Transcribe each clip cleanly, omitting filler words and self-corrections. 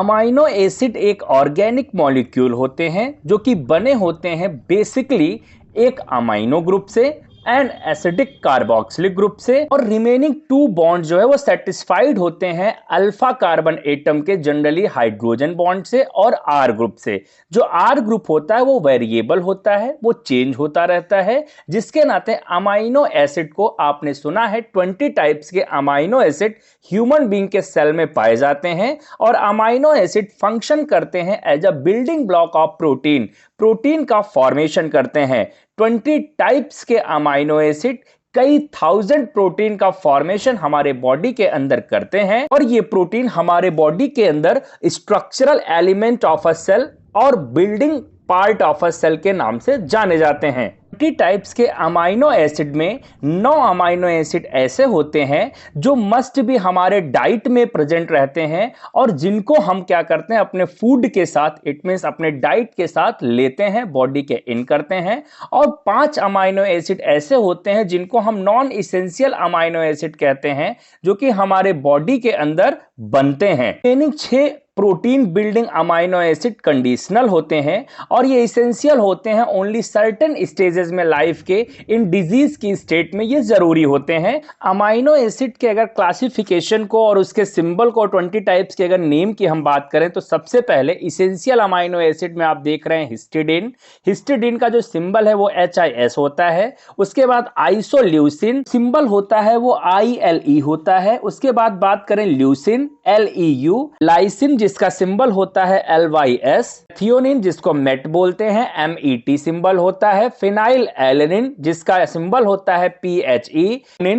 Amino acid एक organic molecule होते हैं जो कि बने होते हैं बेसिकली एक अमाइनो ग्रुप से एंड एसिडिक कार्बोक्सिलिक ग्रुप से, और रिमेनिंग 2 बॉन्ड जो है वो सेटिस्फाइड होते हैं अल्फा कार्बन एटम के जनरली हाइड्रोजन बॉन्ड से और आर ग्रुप से। जो आर ग्रुप होता है वो वेरिएबल होता है, वो चेंज होता रहता है, जिसके नाते अमाइनो एसिड को आपने सुना है 20 टाइप्स के अमाइनो एसिड ह्यूमन बीइंग के सेल में पाए जाते हैं, और अमाइनो एसिड फंक्शन करते हैं as a building block of protein. Protein का फॉर्मेशन करते हैं। 20 टाइप्स के अमाइनो एसिड कई थाउजेंड प्रोटीन का फॉर्मेशन हमारे बॉडी के अंदर करते हैं, और ये प्रोटीन हमारे बॉडी के अंदर structural element of a cell और building part of a cell के नाम से जाने जाते हैं। 20 टाइप्स के अमाइनो एसिड में 9 अमाइनो एसिड ऐसे होते हैं जो मस्ट भी हमारे डाइट में प्रेजेंट रहते हैं, और जिनको हम क्या करते हैं अपने फूड के साथ, इट मींस अपने डाइट के साथ लेते हैं, बॉडी के इन करते हैं। और 5 अमाइनो एसिड ऐसे होते हैं जिनको हम नॉन इसेंशियल अमाइनो एसिड कहते हैं, जो कि हमारे बॉडी के अंदर बनते हैं। यानी 6 protein building amino acid conditional होते हैं, और ये इसेंशियल होते हैं ओनली सर्टेन स्टेजेस में लाइफ के। इन डिजीज की स्टेट में ये जरूरी होते हैं। अमाइनो एसिड के अगर क्लासिफिकेशन को और उसके सिंबल को, 20 टाइप्स के अगर नेम की हम बात करें तो सबसे पहले इसेंशियल अमाइनो एसिड में आप देख रहे हैं हिस्टिडीन। हिस्टिडीन का जो सिंबल है वो HIS होता है। उसके बाद आइसोल्यूसिन, सिंबल होता है वो ILE होता है। उसके बाद बात करें ल्यूसिन, LEU, लाइसिन जिसका सिंबल होता है LYS, थियोनिन जिसको मेट बोलते हैं MET सिंबल होता है, फिनाइल एलेनिन जिसका सिंबल होता है PHE,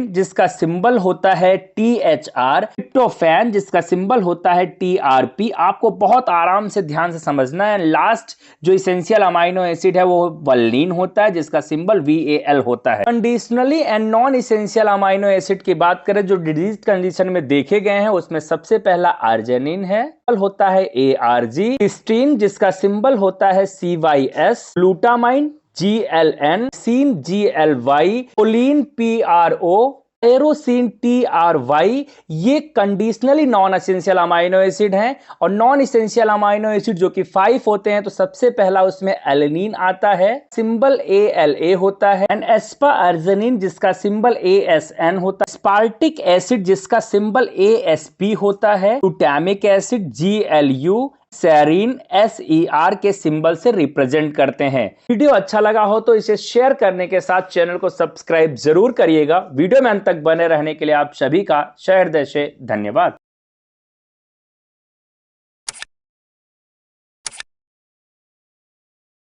जिसका सिंबल होता है THR, ट्रिप्टोफैन जिसका सिंबल होता है TRP। आपको बहुत आराम से ध्यान से समझना है। लास्ट जो इसेंशियल अमाइनो एसिड है वो वल्लीन होता है जिसका सिंबल VAL होता है। Conditionally and non essential amino acid की बात करें जो डिजीज कंडीशन में देखे गए हैं, उसमें सबसे पहला अर्जिनिन है, होता है ARG, सिस्टीन जिसका सिंबल होता है CYS, ग्लूटामाइन GLN, सीन GLY, कोलिन PRO, एरोसिन TRY। ये conditionally non essential amino acid हैं। और नॉन एसेंशियल अमाइनो एसिड जो कि 5 होते हैं, तो सबसे पहला उसमें एलेनिन आता है, सिंबल ALA होता है, एंड एस्पार्जिनिन जिसका सिंबल ASN होता है, स्पार्टिक एसिड जिसका सिंबल ASP होता है, glutamic acid GLU, serine SER के सिंबल से रिप्रेजेंट करते हैं। वीडियो अच्छा लगा हो तो इसे शेयर करने के साथ चैनल को सब्सक्राइब जरूर करिएगा। वीडियो में अंत तक बने रहने के लिए आप सभी का सहृदय से धन्यवाद।